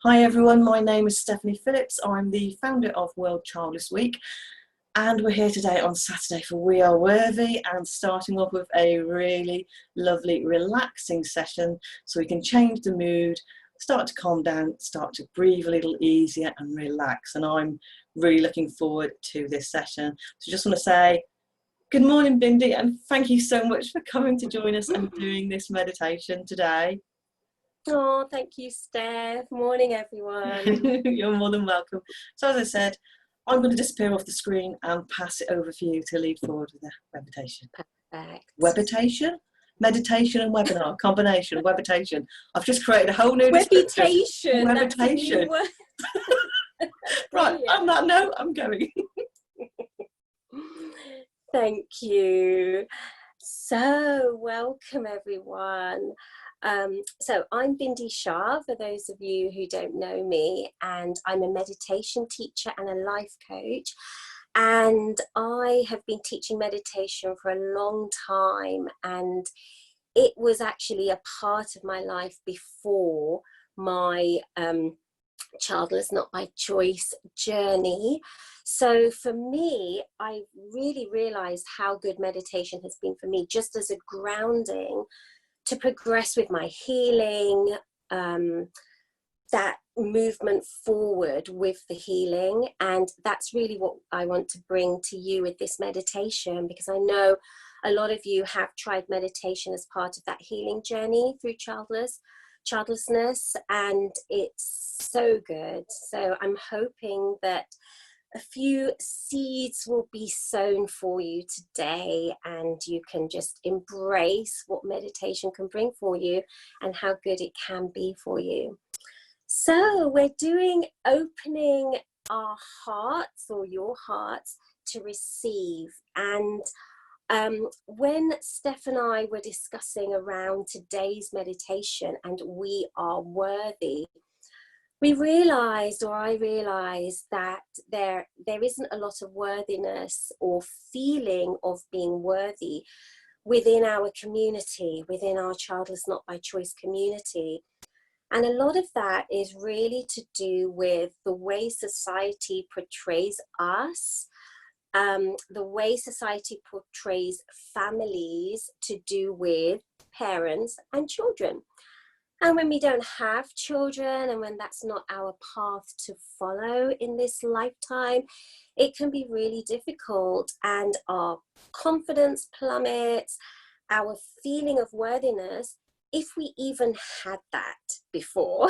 Hi everyone, my name is Stephanie Phillips. I'm the founder of World Childless Week, and we're here today on Saturday for We Are Worthy, and starting off with a really lovely relaxing session so we can change the mood, start to calm down, start to breathe a little easier and relax. And I'm really looking forward to this session. So just want to say good morning, Bindi, and thank you so much for coming to join us and doing this meditation today. Oh, thank you, Steph. Morning, everyone. You're more than welcome. So as I said, I'm going to disappear off the screen and pass it over for you to lead forward with the meditation. Perfect. Webitation? Meditation and webinar, combination, webitation. I've just created a whole new description. Webitation. Right, on that note, I'm going. Thank you. So, welcome, everyone. So I'm Bindi Shah, for those of you who don't know me, and I'm a meditation teacher and a life coach. And I have been teaching meditation for a long time, and it was actually a part of my life before my childless not by choice journey. So for me, I really realized how good meditation has been for me, just as a grounding to progress with my healing, that movement forward with the healing. And that's really what I want to bring to you with this meditation, because I know a lot of you have tried meditation as part of that healing journey through childlessness, and it's so good. So I'm hoping that a few seeds will be sown for you today, and you can just embrace what meditation can bring for you and how good it can be for you. So we're doing opening our hearts, or your hearts, to receive. And when Steph and I were discussing around today's meditation and we are worthy, I realized that there isn't a lot of worthiness or feeling of being worthy within our community, within our Childless Not by Choice community. And a lot of that is really to do with the way society portrays us, the way society portrays families to do with parents and children. And when we don't have children, and when that's not our path to follow in this lifetime, it can be really difficult, and our confidence plummets, our feeling of worthiness, if we even had that before,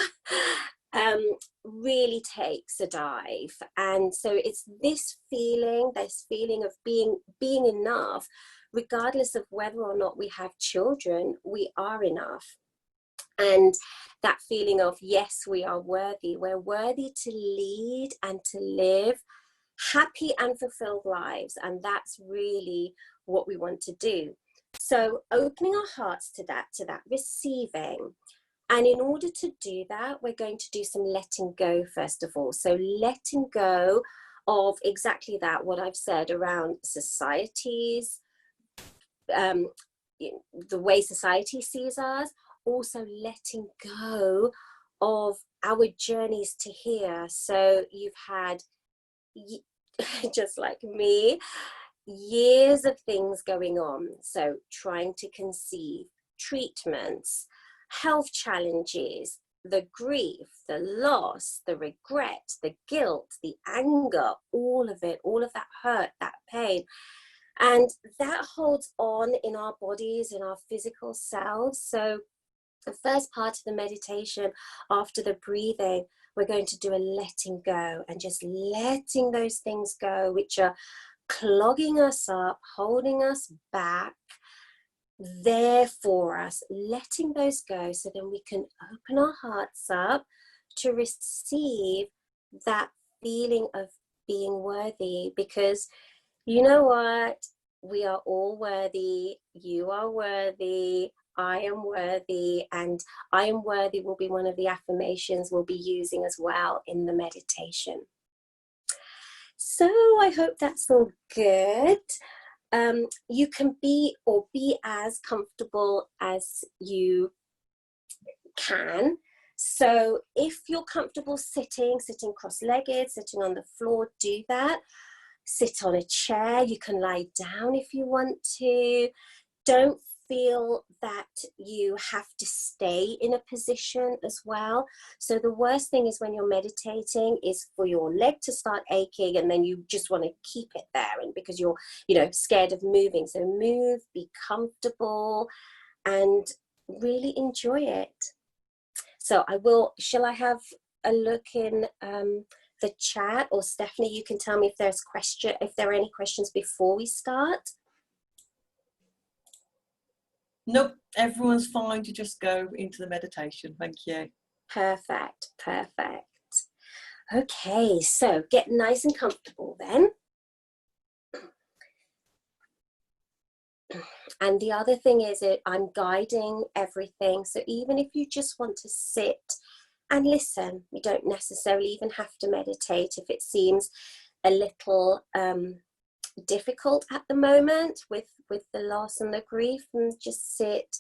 really takes a dive. And so it's this feeling of being enough, regardless of whether or not we have children, we are enough. And that feeling of, yes, we are worthy. We're worthy to lead and to live happy and fulfilled lives. And that's really what we want to do. So opening our hearts to that receiving. And in order to do that, we're going to do some letting go, first of all. So letting go of exactly that, what I've said around societies, the way society sees us. Also letting go of our journeys to here. So you've had, just like me, years of things going on. So trying to conceive, treatments, health challenges, the grief, the loss, the regret, the guilt, the anger, all of it, all of that hurt, that pain. And that holds on in our bodies, in our physical selves. So the first part of the meditation, after the breathing, we're going to do a letting go, and just letting those things go which are clogging us up, holding us back, there for us, letting those go, so then we can open our hearts up to receive that feeling of being worthy. Because you know what? We are all worthy. You are worthy. I am worthy, and I am worthy will be one of the affirmations we'll be using as well in the meditation. So I hope that's all good. You can be as comfortable as you can. So if you're comfortable sitting cross-legged, sitting on the floor, do that. Sit on a chair. You can lie down if you want to. Don't feel that you have to stay in a position as well. So the worst thing is when you're meditating is for your leg to start aching and then you just want to keep it there, and because you're, you know, scared of moving. So move, be comfortable, and really enjoy it. So shall I have a look in the chat, or Stephanie, you can tell me if there are any questions before we start. Nope, everyone's fine to just go into the meditation. Thank you. Perfect, perfect. Okay, so get nice and comfortable then. And the other thing is that I'm guiding everything. So even if you just want to sit and listen, you don't necessarily even have to meditate if it seems a little difficult at the moment with the loss and the grief. And just sit,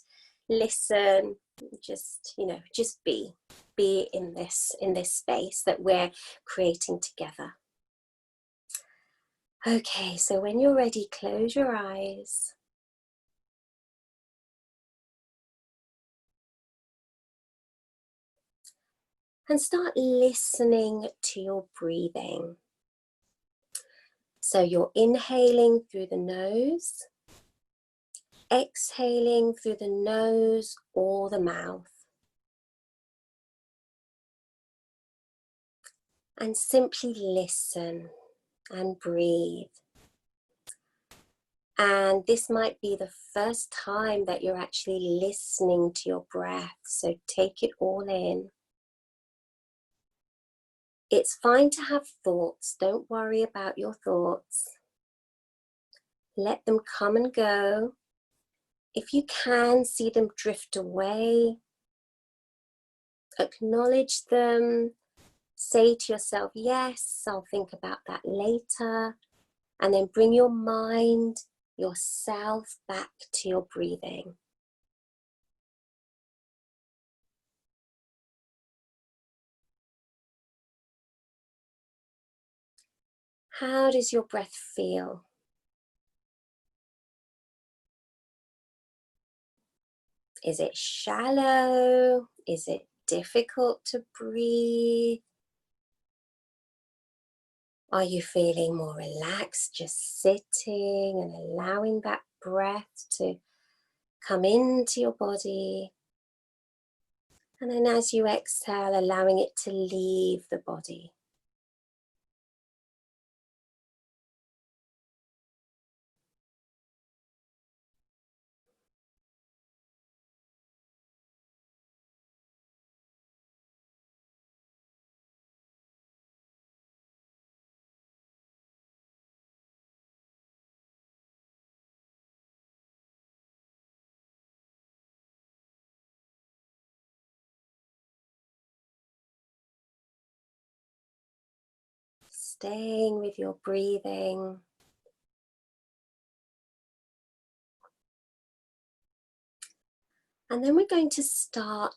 listen, just, you know, just be in this space that we're creating together. Okay, so when you're ready, close your eyes. And start listening to your breathing. So you're inhaling through the nose, exhaling through the nose or the mouth. And simply listen and breathe. And this might be the first time that you're actually listening to your breath, so take it all in. It's fine to have thoughts. Don't worry about your thoughts. Let them come and go. If you can, see them drift away. Acknowledge them. Say to yourself, yes, I'll think about that later. And then bring your mind, yourself back to your breathing. How does your breath feel? Is it shallow? Is it difficult to breathe? Are you feeling more relaxed just sitting and allowing that breath to come into your body? And then as you exhale, allowing it to leave the body. Staying with your breathing. And then we're going to start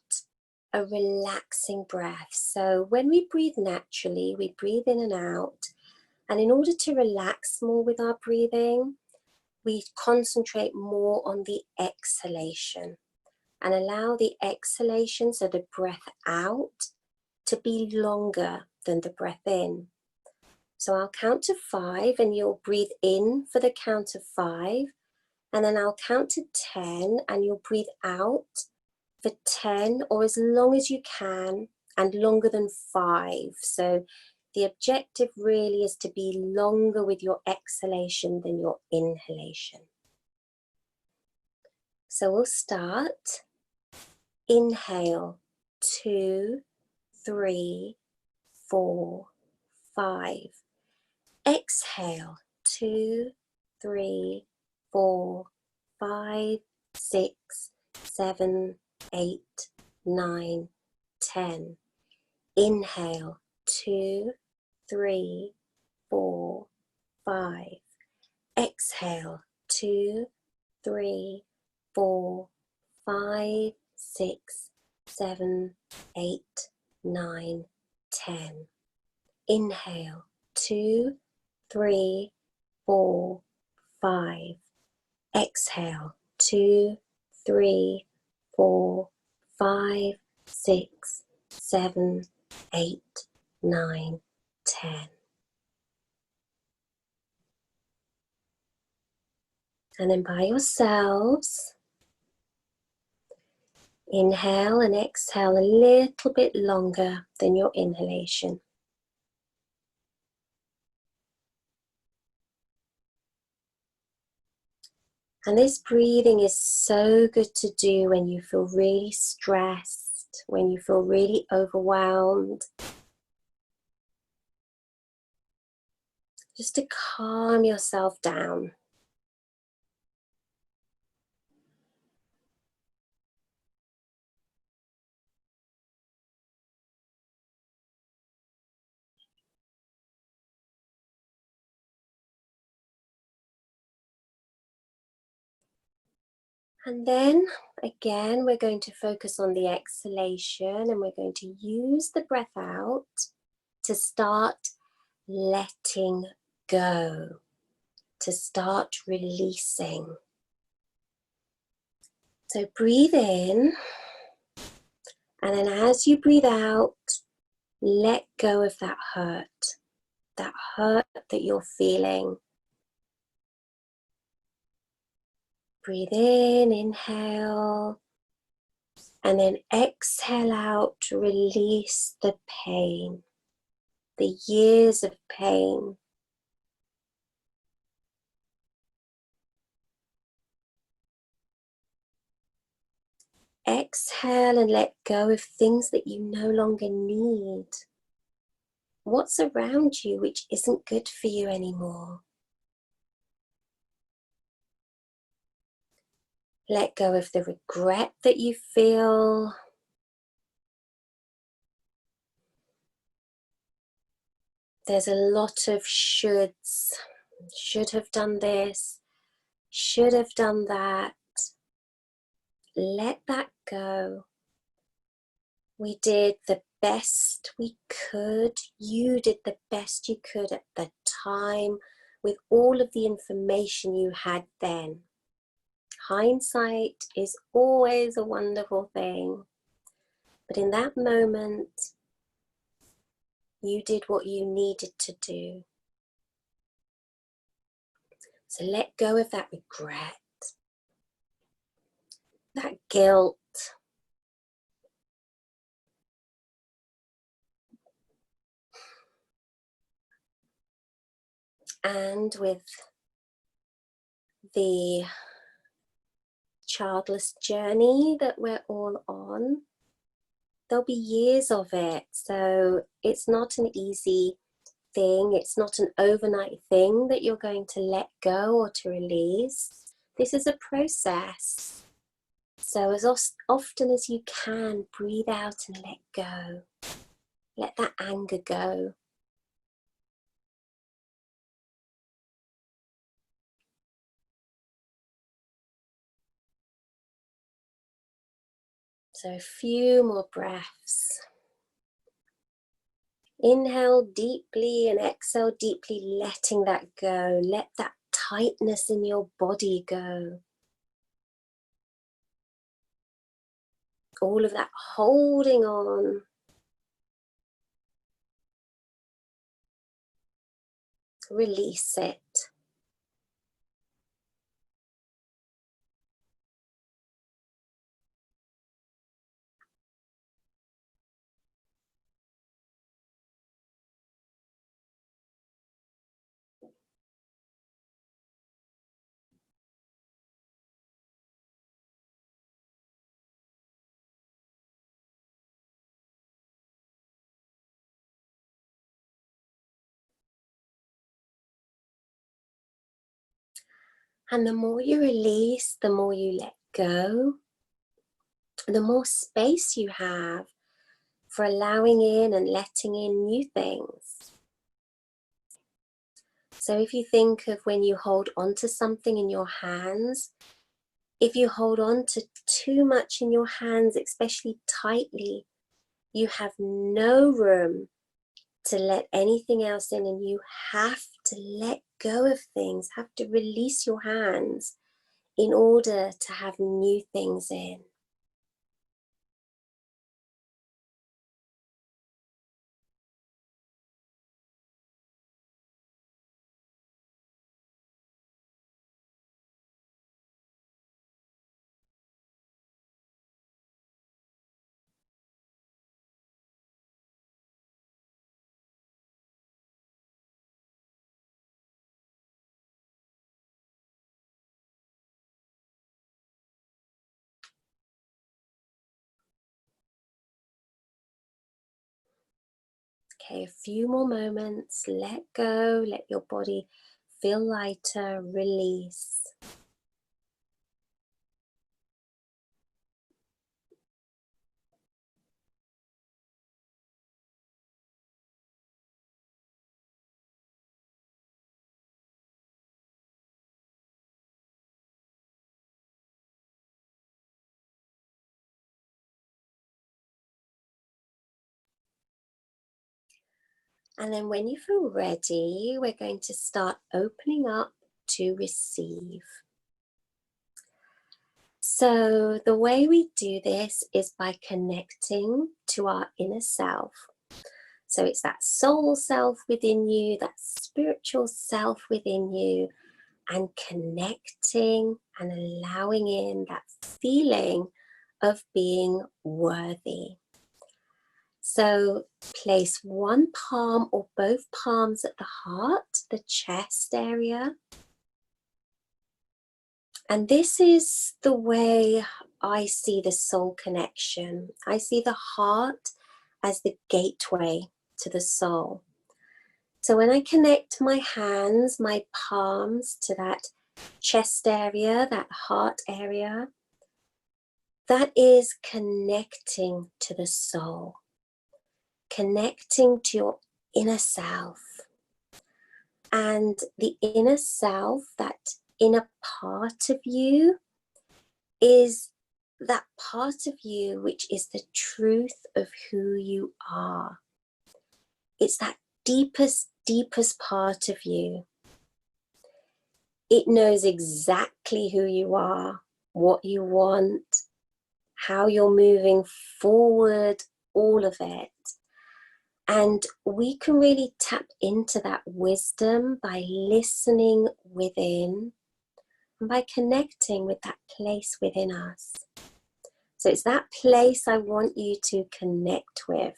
a relaxing breath. So when we breathe naturally, we breathe in and out. And in order to relax more with our breathing, we concentrate more on the exhalation and allow the exhalation, so the breath out, to be longer than the breath in. So I'll count to 5 and you'll breathe in for the count of 5. And then I'll count to 10 and you'll breathe out for 10 or as long as you can and longer than 5. So the objective really is to be longer with your exhalation than your inhalation. So we'll start. Inhale, 2, 3, 4, 5. Exhale, 2, 3, 4, 5, 6, 7, 8, 9, 10. Inhale, 2, 3, 4, 5. Exhale, 2, 3, 4, 5, 6, 7, 8, 9, 10. Inhale, 2, 3, 4, 5. Exhale, 2, 3, 4, 5, 6, 7, 8, 9, 10. And then by yourselves, inhale and exhale a little bit longer than your inhalation. And this breathing is so good to do when you feel really stressed, when you feel really overwhelmed. Just to calm yourself down. And then again, we're going to focus on the exhalation, and we're going to use the breath out to start letting go, to start releasing. So breathe in, and then as you breathe out, let go of that hurt that you're feeling. Breathe in, inhale, and then exhale out to release the pain, the years of pain. Exhale and let go of things that you no longer need. What's around you which isn't good for you anymore? Let go of the regret that you feel. There's a lot of shoulds. Should have done this, should have done that. Let that go. We did the best we could. You did the best you could at the time with all of the information you had then. Hindsight is always a wonderful thing, but in that moment, you did what you needed to do. So let go of that regret, that guilt. And with the childless journey that we're all on, there'll be years of it. So it's not an easy thing. It's not an overnight thing that you're going to let go or to release. This is a process. So as often as you can, breathe out and let go. Let that anger go. So a few more breaths. Inhale deeply and exhale deeply, letting that go. Let that tightness in your body go. All of that holding on. Release it. And the more you release, the more you let go, the more space you have for allowing in and letting in new things. So if you think of when you hold onto something in your hands, If you hold on to too much in your hands, especially tightly, you have no room to let anything else in, and you have to let go of things, have to release your hands in order to have new things in. Okay, a few more moments. Let go, let your body feel lighter, release. And then when you feel ready, we're going to start opening up to receive. So the way we do this is by connecting to our inner self. So it's that soul self within you, that spiritual self within you, and connecting and allowing in that feeling of being worthy. So place one palm or both palms at the heart, the chest area. And this is the way I see the soul connection. I see the heart as the gateway to the soul. So when I connect my hands, my palms to that chest area, that heart area, that is connecting to the soul, connecting to your inner self. And the inner self, that inner part of you, is that part of you which is the truth of who you are. It's that deepest, deepest part of you. It knows exactly who you are, what you want, how you're moving forward, all of it. And we can really tap into that wisdom by listening within and by connecting with that place within us. So it's that place I want you to connect with.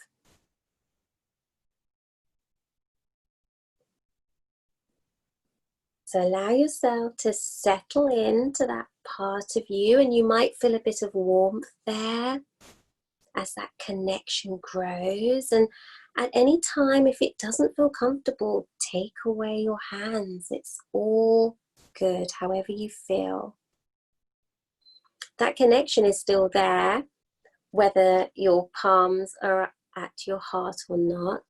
So allow yourself to settle into that part of you, and you might feel a bit of warmth there as that connection grows. And at any time, if it doesn't feel comfortable, take away your hands. It's all good, however you feel. That connection is still there, whether your palms are at your heart or not.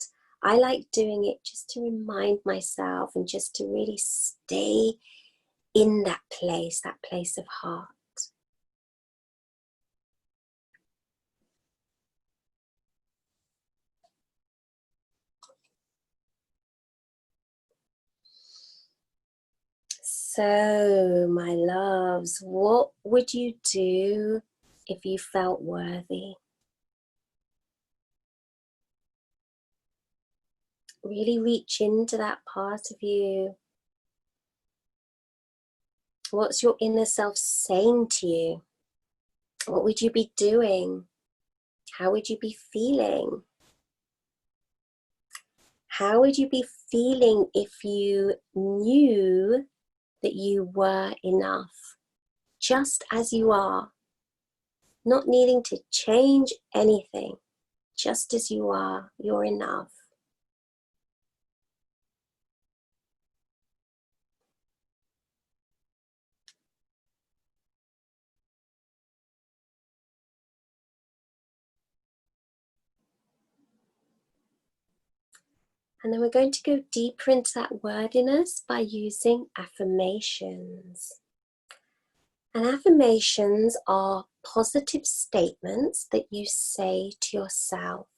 I like doing it just to remind myself and just to really stay in that place of heart. So, my loves, what would you do if you felt worthy? Really reach into that part of you. What's your inner self saying to you? What would you be doing? How would you be feeling? How would you be feeling if you knew that you were enough, just as you are, not needing to change anything, just as you are, you're enough? And then we're going to go deeper into that worthiness by using affirmations. And affirmations are positive statements that you say to yourself.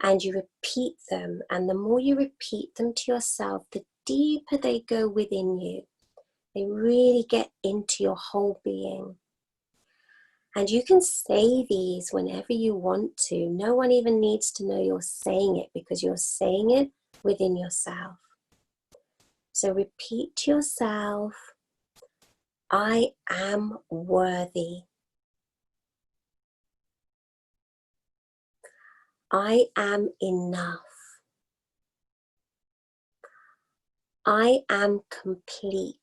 And you repeat them. And the more you repeat them to yourself, the deeper they go within you. They really get into your whole being. And you can say these whenever you want to. No one even needs to know you're saying it, because you're saying it within yourself. So repeat to yourself, I am worthy. I am enough. I am complete.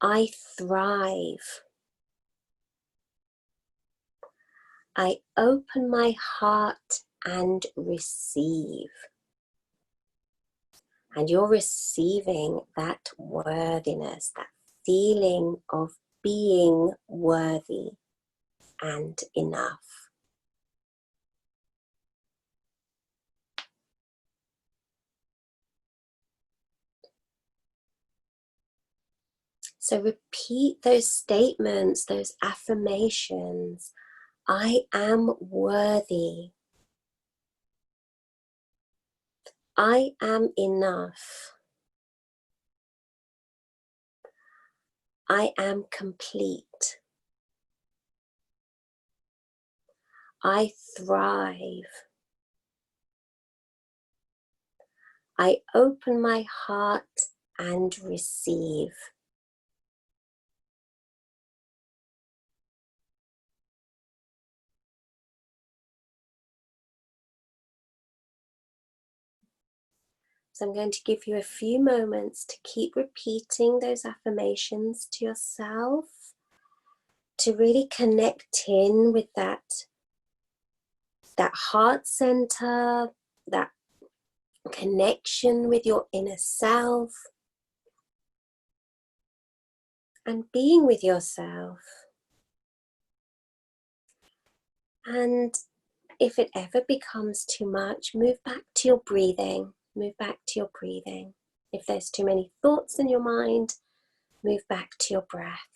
I thrive. I open my heart and receive. And you're receiving that worthiness, that feeling of being worthy and enough. So repeat those statements, those affirmations. I am worthy. I am enough. I am complete. I thrive. I open my heart and receive. So I'm going to give you a few moments to keep repeating those affirmations to yourself, to really connect in with that heart center, that connection with your inner self, and being with yourself. And if it ever becomes too much, move back to your breathing. Move back to your breathing. If there's too many thoughts in your mind, move back to your breath.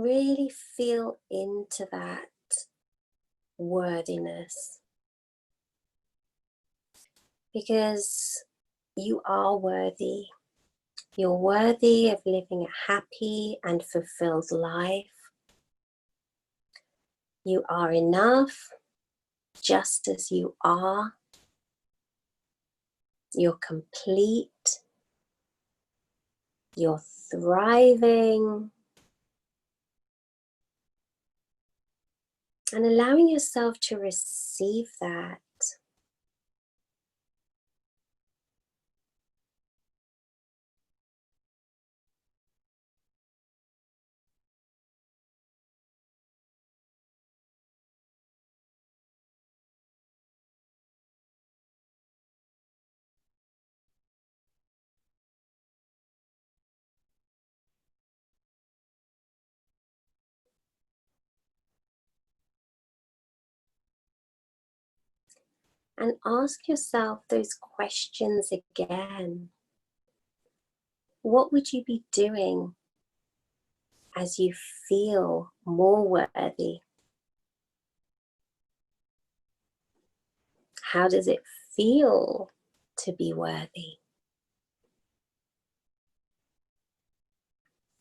really feel into that worthiness, because you are worthy. You're worthy of living a happy and fulfilled life. You are enough just as you are. You're complete. You're thriving. And allowing yourself to receive that. And ask yourself those questions again. What would you be doing as you feel more worthy? How does it feel to be worthy?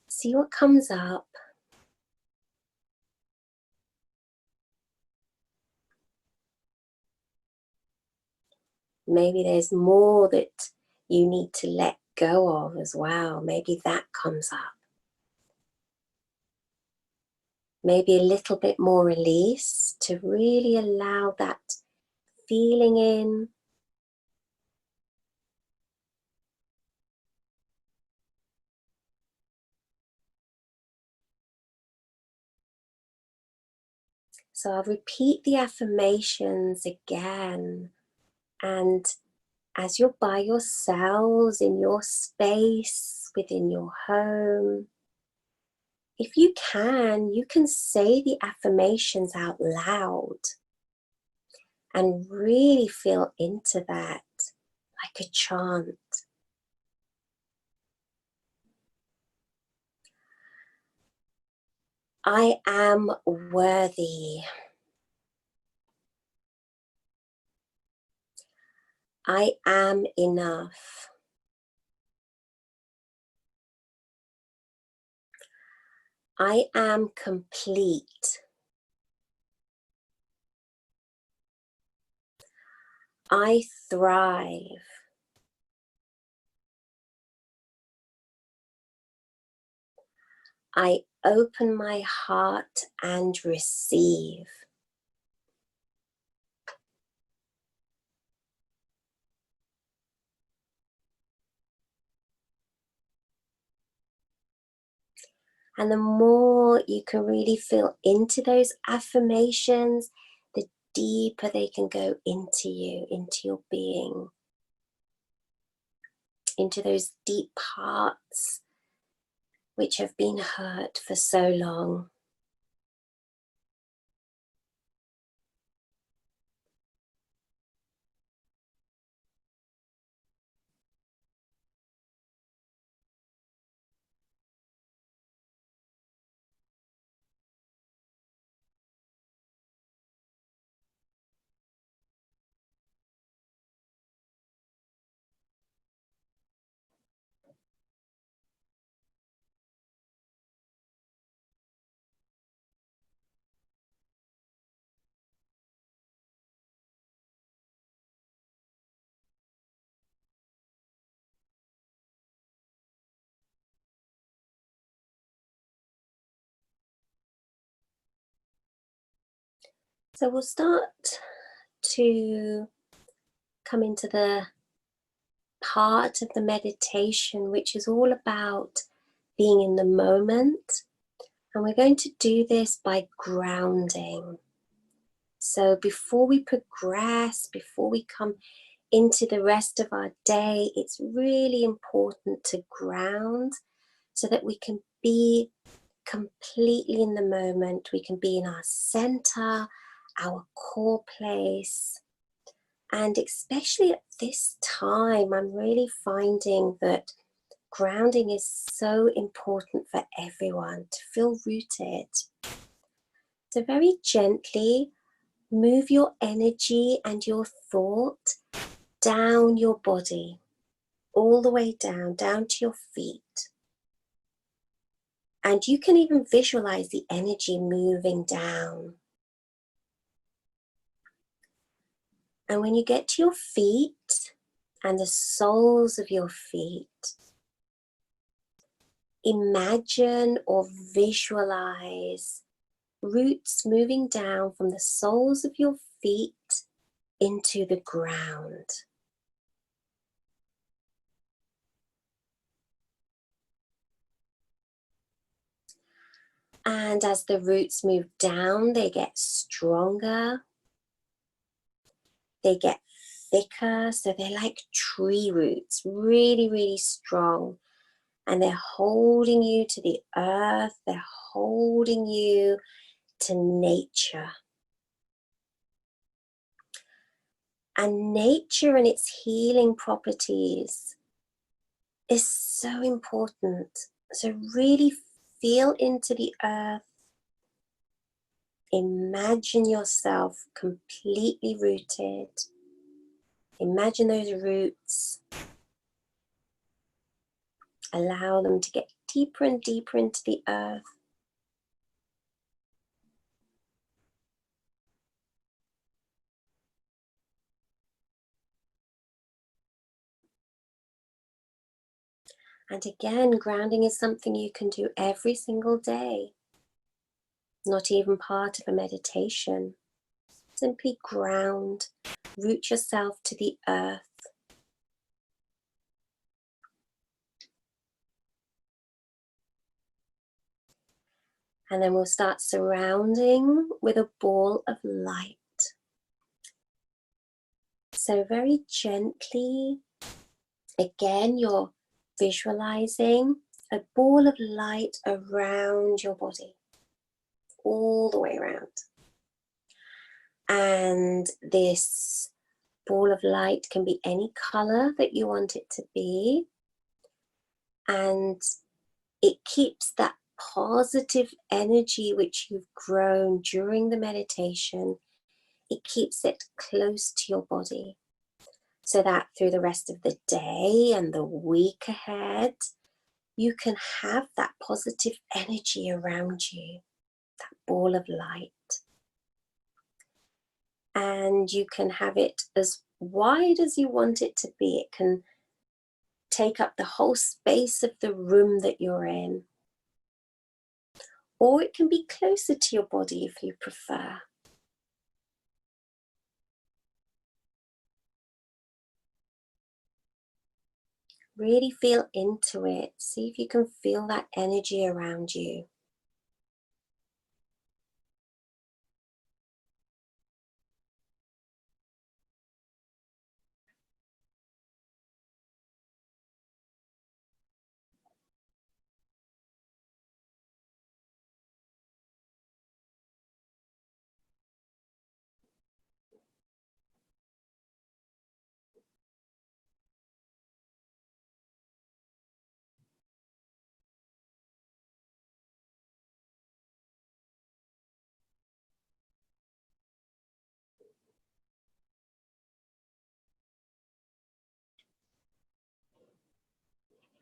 See what comes up. Maybe there's more that you need to let go of as well. Maybe that comes up. Maybe a little bit more release to really allow that feeling in. So I'll repeat the affirmations again. And as you're by yourselves in your space within your home, if you can say the affirmations out loud and really feel into that like a chant. I am worthy. I am enough. I am complete. I thrive. I open my heart and receive. And the more you can really feel into those affirmations, the deeper they can go into you, into your being, into those deep parts which have been hurt for so long. So we'll start to come into the part of the meditation which is all about being in the moment. And we're going to do this by grounding. So before we progress, before we come into the rest of our day, it's really important to ground so that we can be completely in the moment. We can be in our center, our core place. And especially at this time, I'm really finding that Grounding is so important for everyone to feel rooted. So very gently move your energy and your thought down your body, all the way down to your feet. And you can even visualize the energy moving down. And when you get to your feet and the soles of your feet, imagine or visualize roots moving down from the soles of your feet into the ground. And as the roots move down, they get stronger, they get thicker, so they're like tree roots, really, really strong. And they're holding you to the earth, they're holding you to nature. And nature and its healing properties is so important. So really feel into the earth. Imagine yourself completely rooted. Imagine those roots. Allow them to get deeper and deeper into the earth. And again, grounding is something you can do every single day. Not even part of a meditation. Simply ground, root yourself to the earth. And then we'll start surrounding with a ball of light. So very gently, again, you're visualizing a ball of light around your body, all the way around. And this ball of light can be any color that you want it to be. And it keeps that positive energy which you've grown during the meditation, it keeps it close to your body, so that through the rest of the day and the week ahead, you can have that positive energy around you, that ball of light. And you can have it as wide as you want it to be. It can take up the whole space of the room that you're in. Or it can be closer to your body if you prefer. Really feel into it. See if you can feel that energy around you.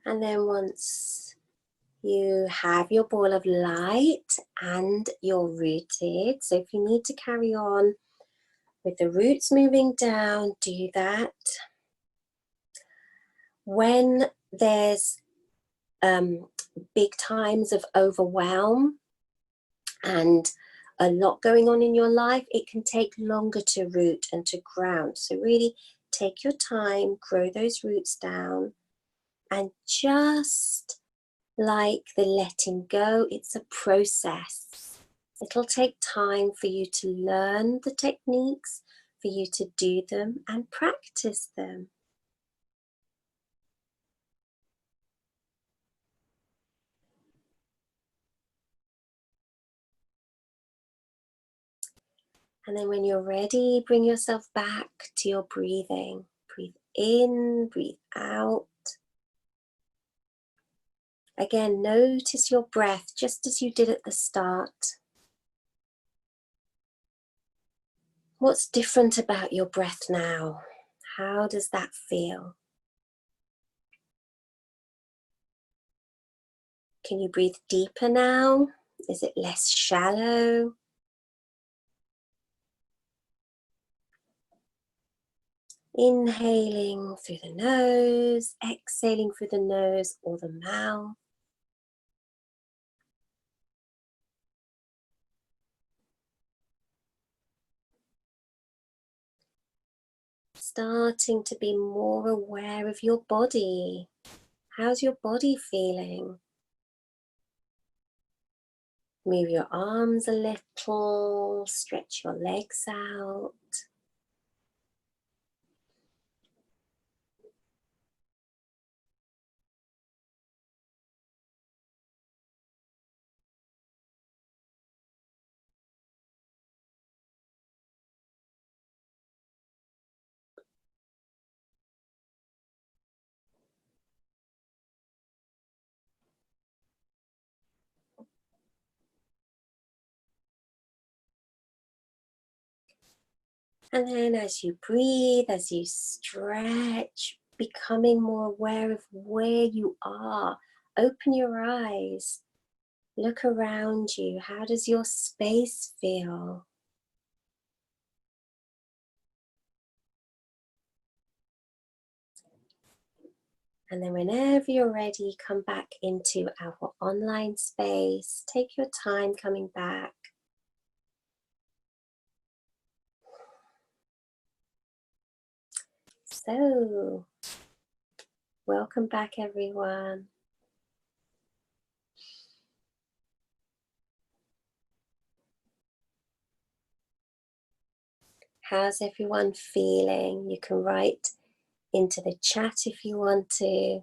And then once you have your ball of light and you're rooted, so if you need to carry on with the roots moving down, do that. When there's big times of overwhelm and a lot going on in your life, it can take longer to root and to ground. So really take your time, grow those roots down, and just like the letting go, it's a process. It'll take time for you to learn the techniques, for you to do them and practice them. And then when you're ready, bring yourself back to your breathing. Breathe in, breathe out. Again, notice your breath just as you did at the start. What's different about your breath now? How does that feel? Can you breathe deeper now? Is it less shallow? Inhaling through the nose, exhaling through the nose or the mouth. Starting to be more aware of your body. How's your body feeling? Move your arms a little, stretch your legs out. And then as you breathe, as you stretch, becoming more aware of where you are. Open your eyes, look around you. How does your space feel? And then whenever you're ready, come back into our online space. Take your time coming back. So, welcome back everyone. How's everyone feeling? You can write into the chat if you want to.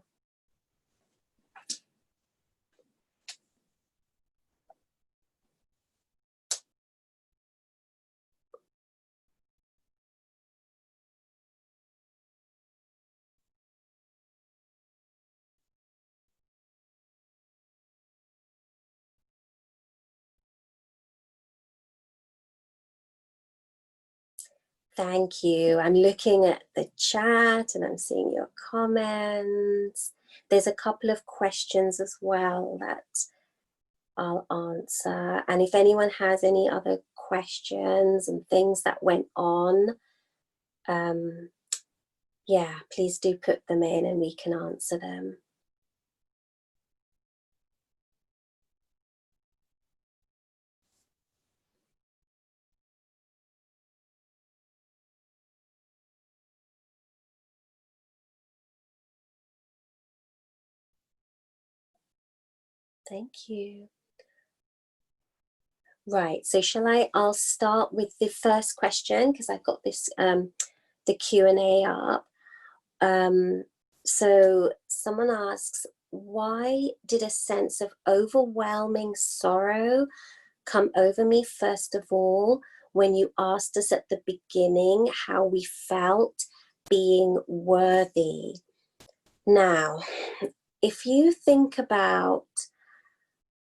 Thank you. I'm looking at the chat and I'm seeing your comments. There's a couple of questions as well that I'll answer. And if anyone has any other questions and things that went on, yeah, please do put them in and we can answer them. Thank you. Right, so I'll start with the first question because I've got this, the Q&A up. So someone asks, why did a sense of overwhelming sorrow come over me first of all when you asked us at the beginning how we felt being worthy? Now, if you think about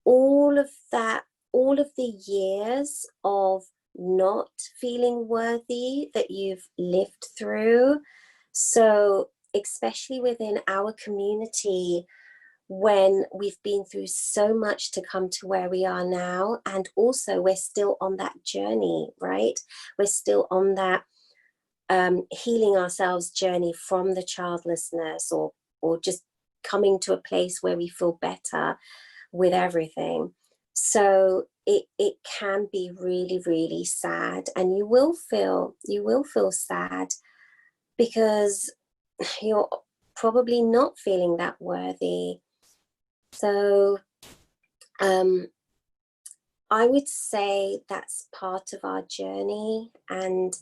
all of that, all of the years of not feeling worthy that you've lived through, so especially within our community, when we've been through so much to come to where we are now, and also we're still on that journey, right? We're still on that healing ourselves journey from the childlessness, or just coming to a place where we feel better with everything. So it can be really, really sad, and you will feel sad because you're probably not feeling that worthy. So I would say that's part of our journey, and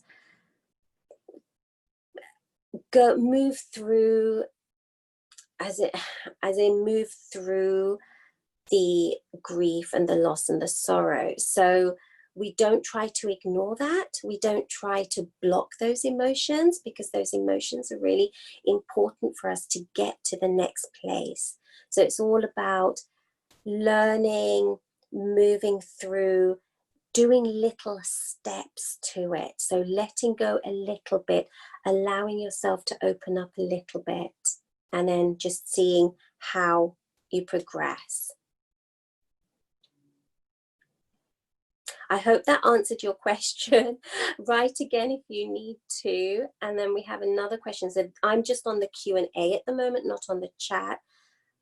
move through as I move through the grief and the loss and the sorrow. So we don't try to ignore that. We don't try to block those emotions, because those emotions are really important for us to get to the next place. So it's all about learning, moving through, doing little steps to it. So letting go a little bit, allowing yourself to open up a little bit, and then just seeing how you progress. I hope that answered your question. Write again if you need to. And then we have another question. So I'm just on the Q&A at the moment, not on the chat.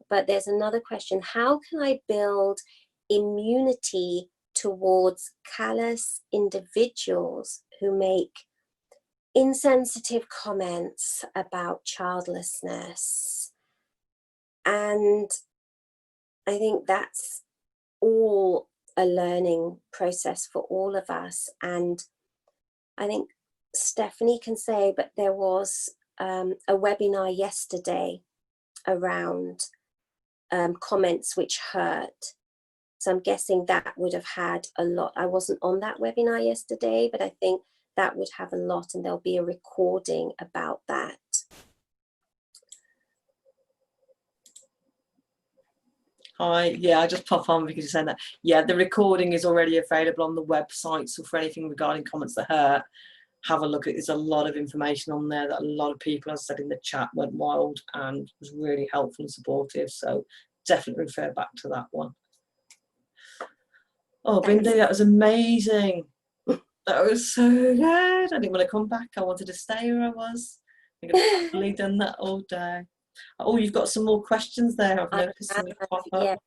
But there's another question. How can I build immunity towards callous individuals who make insensitive comments about childlessness? And I think that's all a learning process for all of us. And I think Stephanie can say, but there was a webinar yesterday around comments which hurt. So I'm guessing that would have had a lot. I wasn't on that webinar yesterday, but I think that would have a lot, and there'll be a recording about that. Hi, yeah, I just pop on because you're saying that. Yeah, the recording is already available on the website, so for anything regarding comments that hurt, have a look at it. There's a lot of information on there that a lot of people, as I said in the chat, went wild and was really helpful and supportive, so definitely refer back to that one. Oh, Bindi, that was amazing. That was so good. I didn't want to come back. I wanted to stay where I was. I could have happily done that all day. Oh, you've got some more questions there. I've noticed some pop up.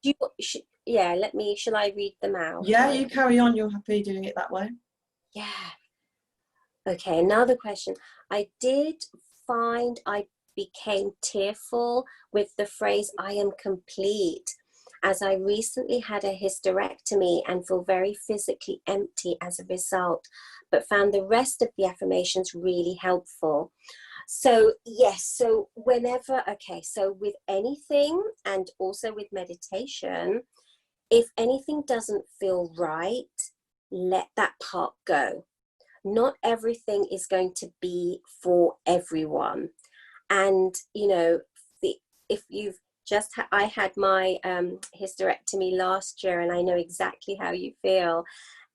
Yeah, shall I read them out? Yeah, you carry on. You're happy doing it that way? Yeah. Okay, another question. I did find I became tearful with the phrase, I am complete, as I recently had a hysterectomy and feel very physically empty as a result, but found the rest of the affirmations really helpful. So yes, so whenever, okay, so with anything and also with meditation, if anything doesn't feel right, let that part go. Not everything is going to be for everyone. And, you know, if you've just, I had my hysterectomy last year, and I know exactly how you feel.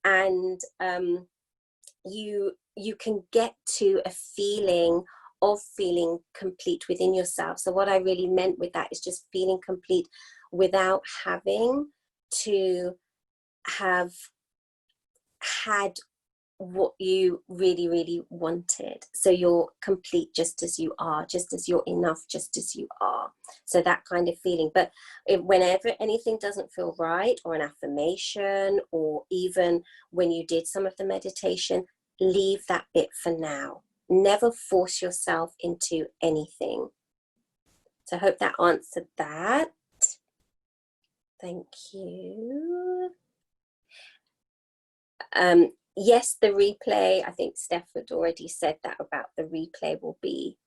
And you can get to a feeling of feeling complete within yourself. So what I really meant with that is just feeling complete without having to have had what you really, really wanted. So you're complete just as you are, just as you're enough, just as you are. So that kind of feeling. But whenever anything doesn't feel right, or an affirmation, or even when you did some of the meditation, leave that bit for now. Never force yourself into anything. So I hope that answered that. Thank you. Yes, the replay, I think Steph had already said that about the replay will be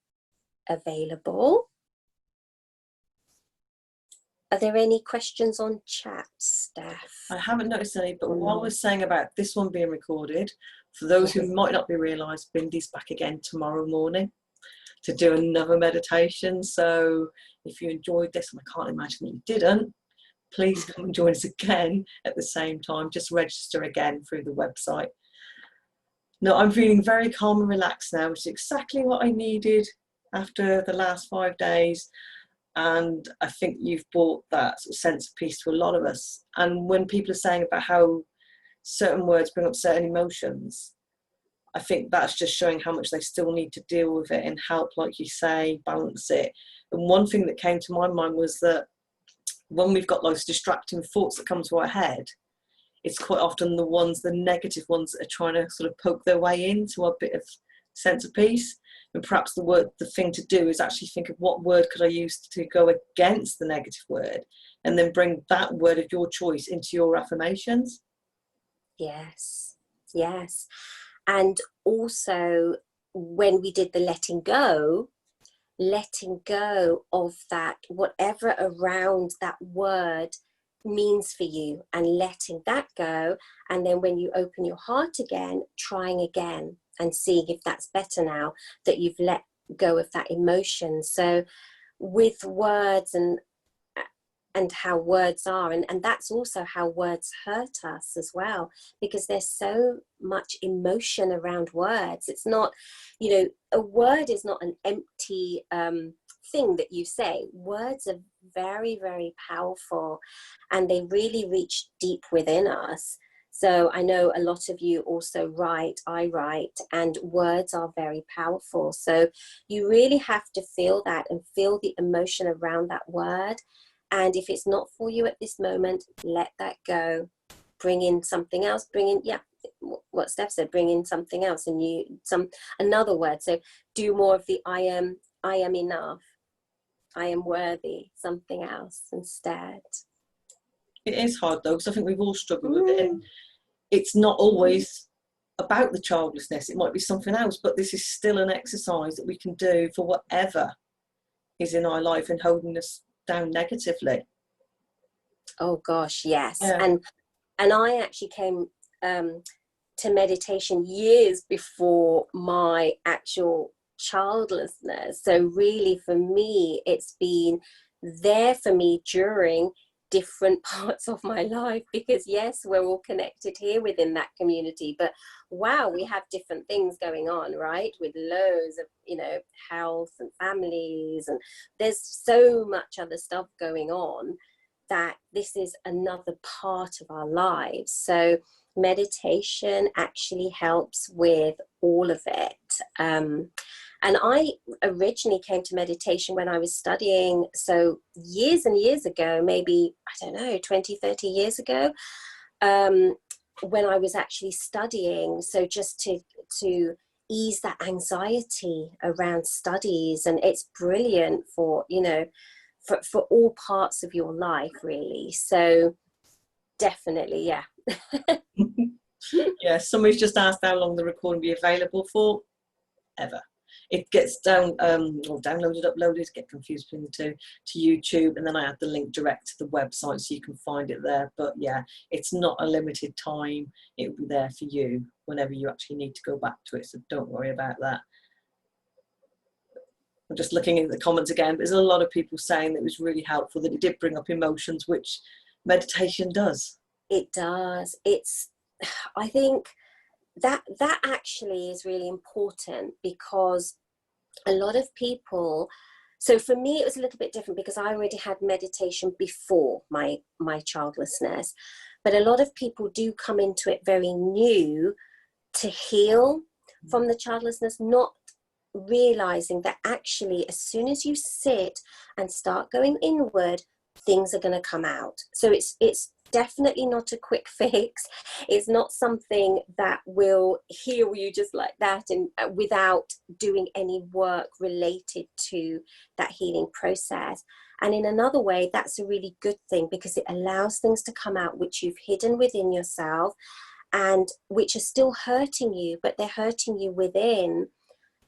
available. Are there any questions on chat, Steph? I haven't noticed any, but while we're saying about this one being recorded, for those who might not be realised, Bindi's back again tomorrow morning to do another meditation. So if you enjoyed this, and I can't imagine that you didn't, please come and join us again at the same time. Just register again through the website. No, I'm feeling very calm and relaxed now, which is exactly what I needed after the last 5 days. And I think you've brought that sort of sense of peace to a lot of us. And when people are saying about how certain words bring up certain emotions, I think that's just showing how much they still need to deal with it and help, like you say, balance it. And one thing that came to my mind was that when we've got those distracting thoughts that come to our head, it's quite often the negative ones that are trying to sort of poke their way into a bit of sense of peace. And perhaps the thing to do is actually think of what word could I use to go against the negative word, and then bring that word of your choice into your affirmations. Yes, yes. And also when we did the letting go of that, whatever around that word means for you, and letting that go. And then when you open your heart again, trying again and seeing if that's better now that you've let go of that emotion. So with words and how words are, and that's also how words hurt us as well, because there's so much emotion around words. It's not, a word is not an empty thing that you say. Words are very, very powerful, and they really reach deep within us. So I know a lot of you also write, I write, and words are very powerful. So you really have to feel that and feel the emotion around that word. And if it's not for you at this moment, let that go. Bring in something else. Bring in, what Steph said, bring in something else, and another word. So do more of the I am enough, I am worthy, something else instead. It is hard though, because I think we've all struggled with it. And it's not always about the childlessness. It might be something else, but this is still an exercise that we can do for whatever is in our life and holding us down negatively. Oh gosh, yes. Yeah. And I actually came to meditation years before my actual childlessness. So really for me, it's been there for me during different parts of my life, because yes, we're all connected here within that community, but wow, we have different things going on, right? With loads of, health and families, and there's so much other stuff going on, that this is another part of our lives. So meditation actually helps with all of it. And I originally came to meditation when I was studying, so years and years ago, maybe, I don't know, 20, 30 years ago, when I was actually studying, so just to ease that anxiety around studies. And it's brilliant for, for all parts of your life, really. So definitely, yeah. Yeah, somebody's just asked how long the recording will be available for. Ever. It gets downloaded, uploaded, get confused between the two, to YouTube, and then I add the link direct to the website so you can find it there. But yeah, it's not a limited time. It will be there for you whenever you actually need to go back to it, so don't worry about that. I'm just looking at the comments again, but there's a lot of people saying that it was really helpful, that it did bring up emotions, which meditation does. It does. I think that actually is really important, because a lot of people, so for me it was a little bit different because I already had meditation before my childlessness, but a lot of people do come into it very new to heal from the childlessness, not realizing that actually as soon as you sit and start going inward, things are going to come out. So it's definitely not a quick fix. It's not something that will heal you just like that, and without doing any work related to that healing process. And in another way, that's a really good thing, because it allows things to come out which you've hidden within yourself and which are still hurting you, but they're hurting you within.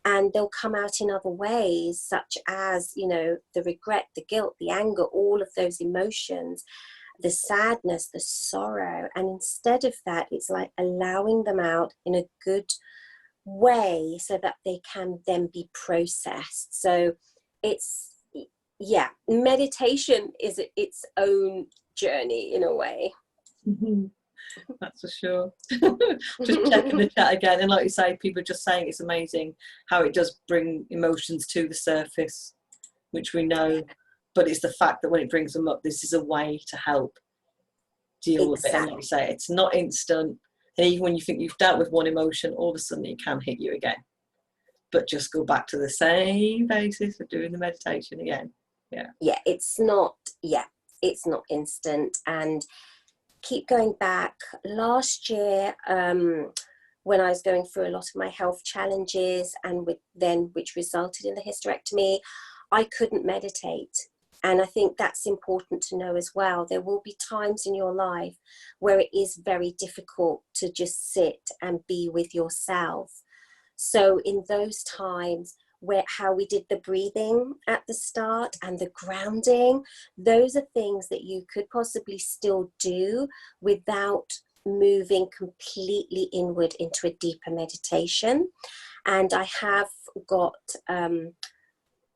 And they'll come out in other ways, such as, the regret, the guilt, the anger, all of those emotions, the sadness, the sorrow. And instead of that, it's like allowing them out in a good way so that they can then be processed. So meditation is its own journey in a way. Mm-hmm. That's for sure. Just checking the chat again, and like you say, people are just saying it's amazing how it does bring emotions to the surface, which we know, but it's the fact that when it brings them up, this is a way to help deal with it. And like you say, it's not instant, and even when you think you've dealt with one emotion, all of a sudden it can hit you again, but just go back to the same basis of doing the meditation again. It's not instant. And keep going back. Last year, when I was going through a lot of my health challenges, and which resulted in the hysterectomy, I couldn't meditate. And I think that's important to know as well. There will be times in your life where it is very difficult to just sit and be with yourself. So in those times, how we did the breathing at the start and the grounding. Those are things that you could possibly still do without moving completely inward into a deeper meditation. And I have got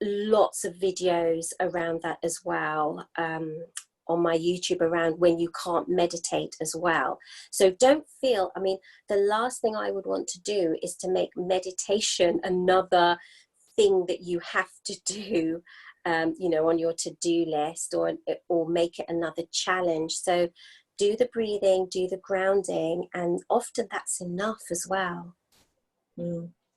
lots of videos around that as well, on my YouTube, around when you can't meditate as well. So don't feel, I mean, the last thing I would want to do is to make meditation another thing that you have to do, you know, on your to-do list, or make it another challenge. So do the breathing, do the grounding, and often that's enough as well.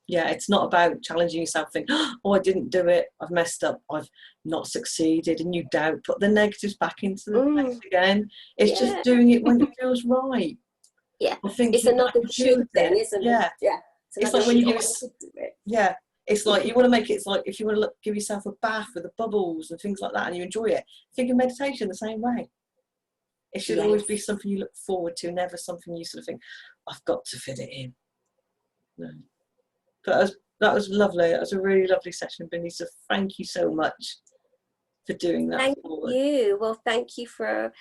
Yeah, it's not about challenging yourself, thinking, oh, I didn't do it, I've messed up, I've not succeeded, and you doubt, put the negatives back into the place again. It's just doing it when it feels right. Yeah, I think it's another should thing, isn't it? Yeah. It's like when you give it. Yeah, it's like you want to make it. It's like if you want to give yourself a bath with the bubbles and things like that, and you enjoy it. Think of meditation the same way. It should always be something you look forward to, never something you sort of think, I've got to fit it in. No. But that was lovely. That was a really lovely session, Bindi. So thank you so much for doing that. Thank you. Well, thank you for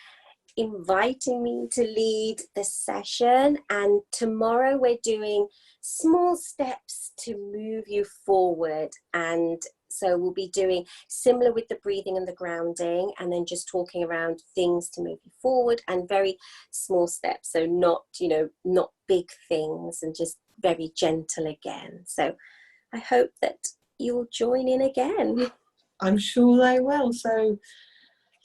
inviting me to lead the session. And tomorrow we're doing small steps to move you forward. And so we'll be doing similar with the breathing and the grounding, and then just talking around things to move you forward, and very small steps. So not, you know, not big things, and just very gentle again. So I hope that you'll join in again. I'm sure they will. So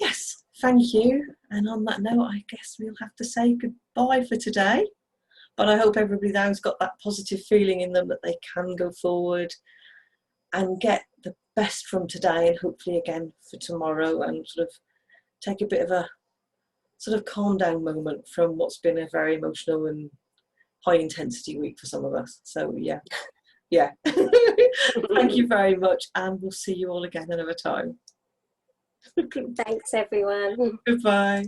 yes, thank you. And on that note, I guess we'll have to say goodbye for today. But I hope everybody now's got that positive feeling in them that they can go forward and get the best from today, and hopefully again for tomorrow, and sort of take a bit of a sort of calm down moment from what's been a very emotional and high intensity week for some of us. So yeah. Thank you very much, and we'll see you all again another time. Thanks everyone. Goodbye.